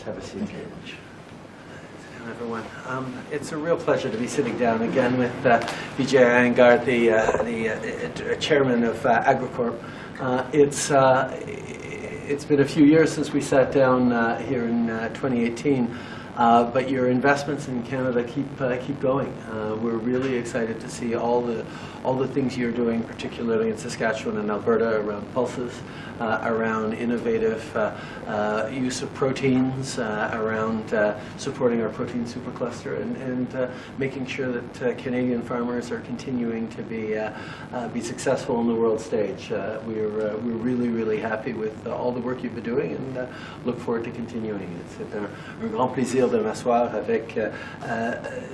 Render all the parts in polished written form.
Have a seat. Thank you very much. Everyone, it's a real pleasure to be sitting down again with Vijay Iyengar, the chairman of Agrocorp. It's been a few years since we sat down here in 2018. But your investments in Canada keep going. We're really excited to see all the things you're doing, particularly in Saskatchewan and Alberta, around pulses, around innovative use of proteins, around supporting our protein supercluster, and making sure that Canadian farmers are continuing to be successful on the world stage. We're really happy with all the work you've been doing, and look forward to continuing. C'est un grand plaisir de m'asseoir avec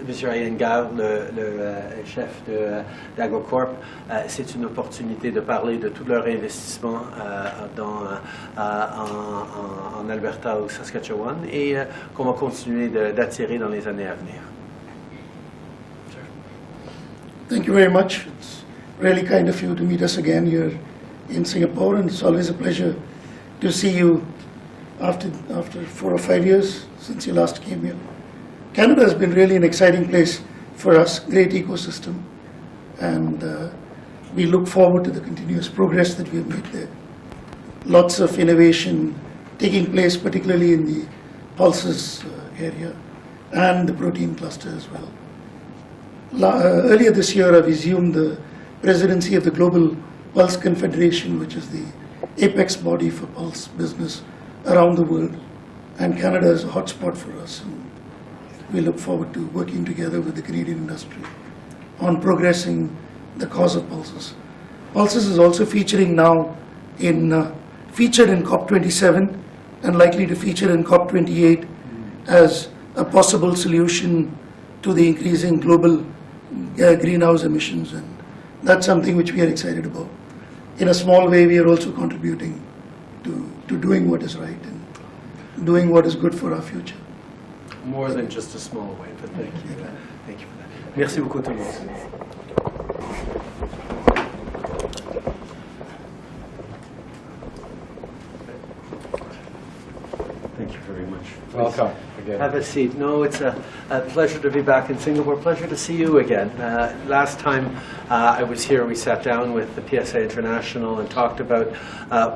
Vijay Iyengar, le chef d'Agrocorp. C'est une opportunité de parler de tout leur investissement en Alberta ou Saskatchewan et qu'on va continuer d'attirer dans les années à venir. Sure. Thank you very much. It's really kind of you to meet us again here in Singapore, and it's always a pleasure to see you after 4 or 5 years since you last came here. Canada has been really an exciting place for us, great ecosystem, and we look forward to the continuous progress that we have made there. Lots of innovation taking place, particularly in the pulses area and the protein cluster as well. Earlier this year, I've assumed the presidency of the Global Pulse Confederation, which is the apex body for pulse business around the world, and Canada is a hotspot for us, and we look forward to working together with the Canadian industry on progressing the cause of pulses. Pulses is also featuring now featured in COP27 and likely to feature in COP28 as a possible solution to the increasing global greenhouse emissions, and that's something which we are excited about. In a small way, we are also contributing to doing what is right and doing what is good for our future. More than just a small way, but thank you. Thank you for that. Merci beaucoup tout le monde. Thank you very much. Welcome again. Have a seat. No, it's a pleasure to be back in Singapore. Pleasure to see you again. Last time I was here, we sat down with the PSA International and talked about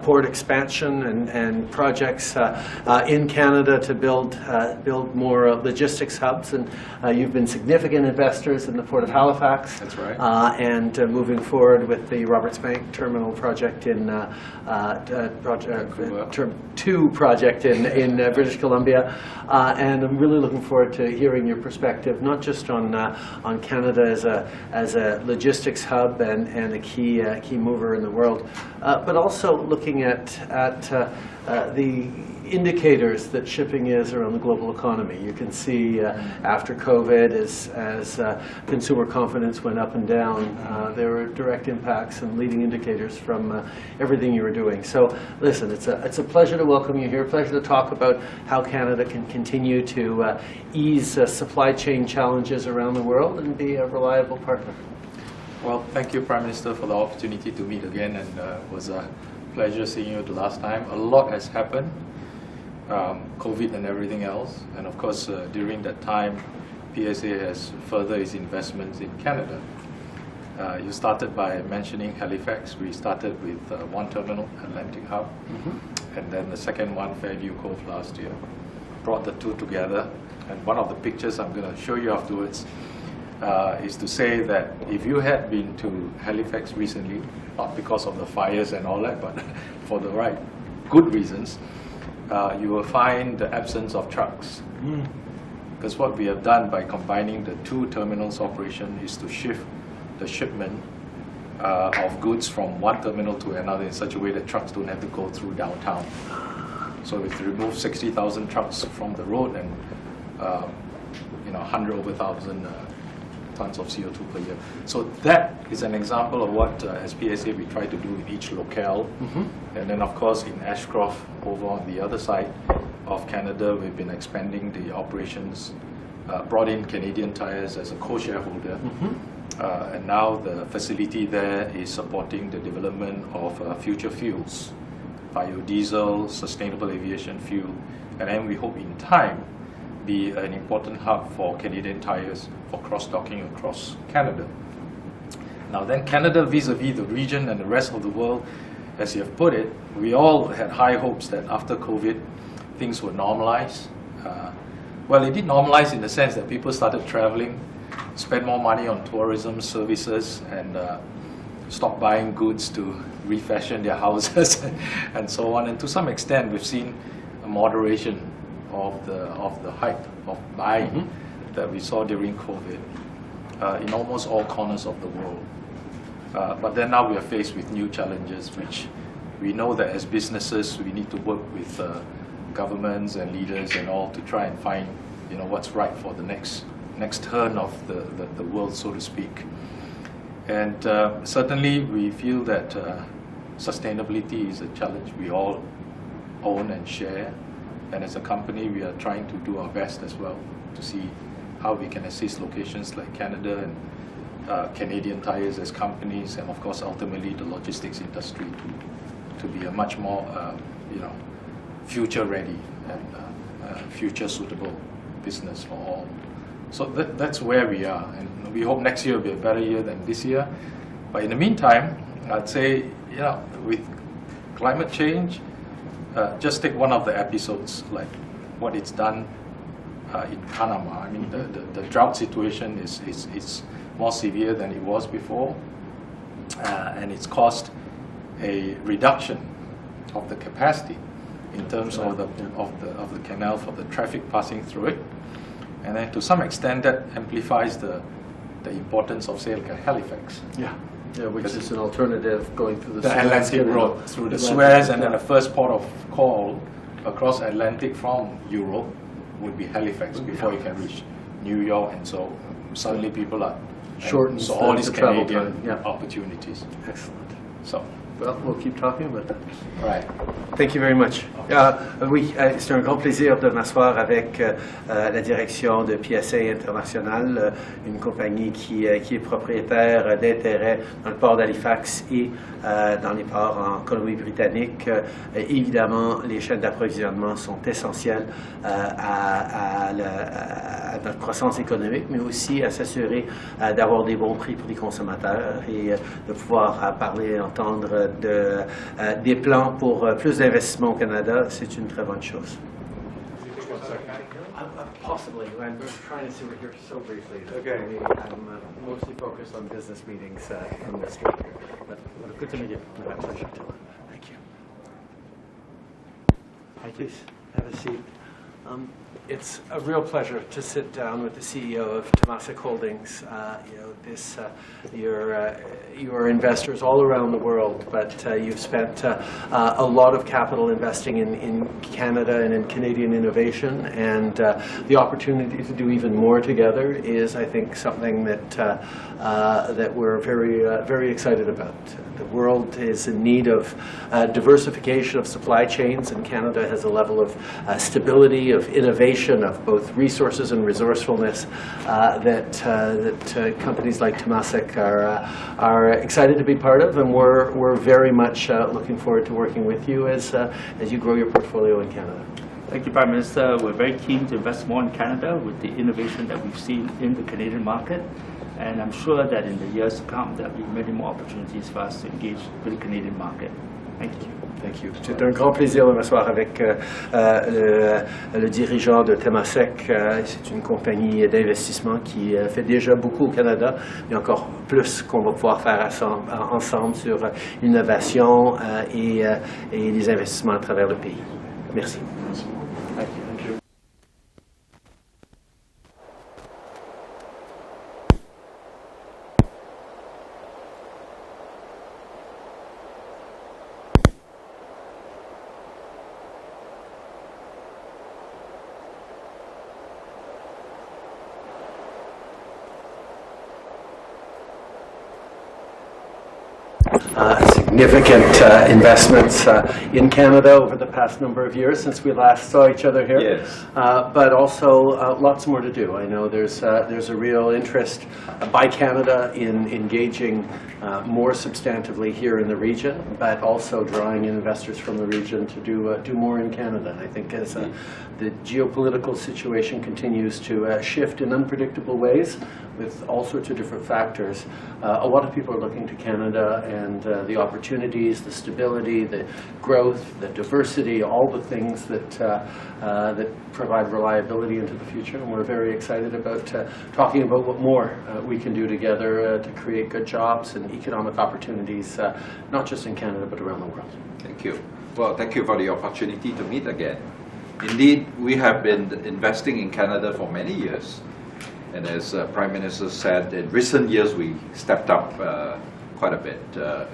port expansion and projects in Canada to build more logistics hubs. And you've been significant investors in the Port of Halifax. That's right. And moving forward with the Roberts Bank Terminal project in Term 2 project in British Columbia. And I'm really looking forward to hearing your perspective, not just on Canada as a logistics hub and a key mover in the world, but also looking at the indicators that shipping is around the global economy. You can see after COVID, as consumer confidence went up and down, there were direct impacts and leading indicators from everything you were doing. So listen, it's a pleasure to welcome you here, pleasure to talk about how Canada can continue to ease supply chain challenges around the world and be a reliable partner. Well, thank you, Prime Minister, for the opportunity to meet again, and it was a pleasure seeing you the last time. A lot has happened. COVID and everything else, and of course during that time PSA has furthered its investments in Canada. You started by mentioning Halifax. We started with one terminal, Atlantic Hub, and then the second one, Fairview Cove, last year. Brought the two together, and one of the pictures I'm going to show you afterwards is to say that if you had been to Halifax recently, not because of the fires and all that, but for the right good reasons, you will find the absence of trucks. Because what we have done by combining the two terminals operation is to shift the shipment of goods from one terminal to another in such a way that trucks don't have to go through downtown. So we've removed 60,000 trucks from the road and 100,000 tons of CO2 per year. So that is an example of what, as PSA, we try to do in each locale. And then, of course, in Ashcroft, over on the other side of Canada, we've been expanding the operations, brought in Canadian Tires as a co-shareholder. And now the facility there is supporting the development of future fuels, biodiesel, sustainable aviation fuel, and then we hope in time be an important hub for Canadian tires for cross-docking across Canada. Now then, Canada vis-a-vis the region and the rest of the world, as you have put it, we all had high hopes that after COVID, things would normalize. Well, it did normalize in the sense that people started traveling, spend more money on tourism services, and stop buying goods to refashion their houses and so on. And to some extent, we've seen a moderation of the hype of buying that we saw during COVID in almost all corners of the world. But then now we are faced with new challenges, which we know that as businesses we need to work with governments and leaders and all to try and find, you know, what's right for the next turn of the world, so to speak. And certainly we feel that sustainability is a challenge we all own and share. And as a company, we are trying to do our best as well to see how we can assist locations like Canada and Canadian tires as companies, and of course ultimately the logistics industry to be a much more future ready and future suitable business for all. So that's where we are, and we hope next year will be a better year than this year. But in the meantime, I'd say, you know, with climate change, just take one of the episodes, like what it's done in Panama. I mean, the drought situation is more severe than it was before, and it's caused a reduction of the capacity in terms of the canal for the traffic passing through it, and then to some extent that amplifies the importance of, say, like Halifax. Yeah, which is an alternative going through the Atlantic road through the Suez, and then the first port of call across Atlantic from Europe would be Halifax before you can reach New York, and so suddenly people are shortens so all these the travel Canadian time. Yeah. opportunities. Excellent. So, well, we'll keep talking about that. right. Thank you very much. Oui, c'est un grand plaisir de m'asseoir avec la direction de PSA International, une compagnie qui est propriétaire d'intérêts dans le port d'Halifax et dans les ports en Colombie-Britannique. Évidemment, les chaînes d'approvisionnement sont essentielles à notre croissance économique, mais aussi à s'assurer d'avoir des bons prix pour les consommateurs et de pouvoir parler et entendre des plans pour plus d'investissement au Canada. C'est une très bonne chose. Possibly. I'm trying to see we're here so briefly. Okay. I'm mostly focused on business meetings from this street here. But good to meet you. My pleasure. Thank you. Please have a seat. It's a real pleasure to sit down with the CEO of Temasek Holdings. You're investors all around the world, but you've spent a lot of capital investing in Canada and in Canadian innovation, and the opportunity to do even more together is, I think, something that we're very excited about. The world is in need of diversification of supply chains, and Canada has a level of stability, of innovation, of both resources and resourcefulness that companies like Temasek are excited to be part of, and we're very much looking forward to working with you as you grow your portfolio in Canada. Thank you, Prime Minister. We're very keen to invest more in Canada with the innovation that we've seen in the Canadian market. And I'm sure that in the years to come, there will be many more opportunities for us to engage with the Canadian market. Thank you. Thank you. C'est un grand plaisir de m'asseoir avec le dirigeant de Temasek. C'est une compagnie d'investissement qui fait déjà beaucoup au Canada, mais encore plus qu'on va pouvoir faire ensemble sur l'innovation et les investissements à travers le pays. Merci. Thank you. Significant investments in Canada over the past number of years since we last saw each other here. Yes. But also lots more to do. I know there's a real interest by Canada in engaging more substantively here in the region, but also drawing in investors from the region to do more in Canada. I think as the geopolitical situation continues to shift in unpredictable ways with all sorts of different factors, a lot of people are looking to Canada and the opportunities, the stability, the growth, the diversity, all the things that that provide reliability into the future. And we're very excited about talking about what more we can do together to create good jobs and economic opportunities, not just in Canada, but around the world. Thank you. Well, thank you for the opportunity to meet again. Indeed, we have been investing in Canada for many years. And as Prime Minister said, in recent years we stepped up quite a bit.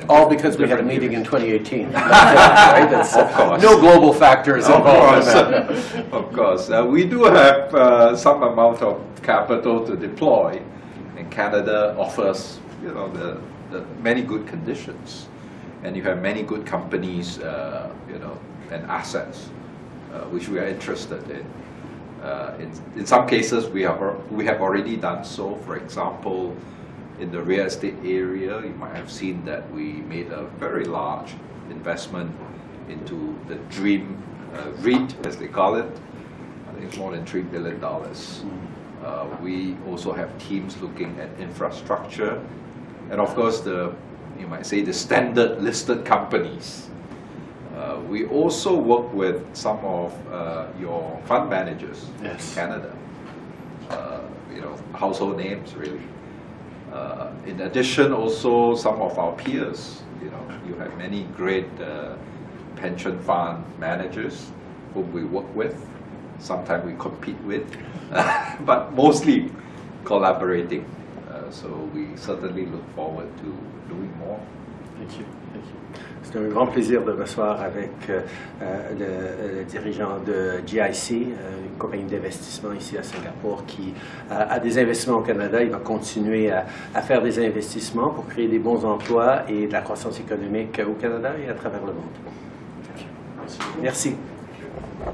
All because we had a meeting in 2018. Right? That's, of course. No global factors involved in that. Of course. We do have some amount of capital to deploy, and Canada offers, you know, the many good conditions, and you have many good companies, you know, and assets, which we are interested in. In some cases, we have already done so. For example, in the real estate area, you might have seen that we made a very large investment into the Dream REIT, as they call it. I think it's more than $3 billion. We also have teams looking at infrastructure, and of course, you might say the standard listed companies. We also work with some of your fund managers in Canada, you know, household names really. In addition, also some of our peers, you know, you have many great pension fund managers whom we work with. Sometimes we compete with, but mostly collaborating. So we certainly look forward to doing more. Thank you. Thank you. C'est un grand plaisir de m'asseoir avec le dirigeant de GIC, une compagnie d'investissement ici à Singapour qui a des investissements au Canada. Il va continuer à faire des investissements pour créer des bons emplois et de la croissance économique au Canada et à travers le monde. Merci.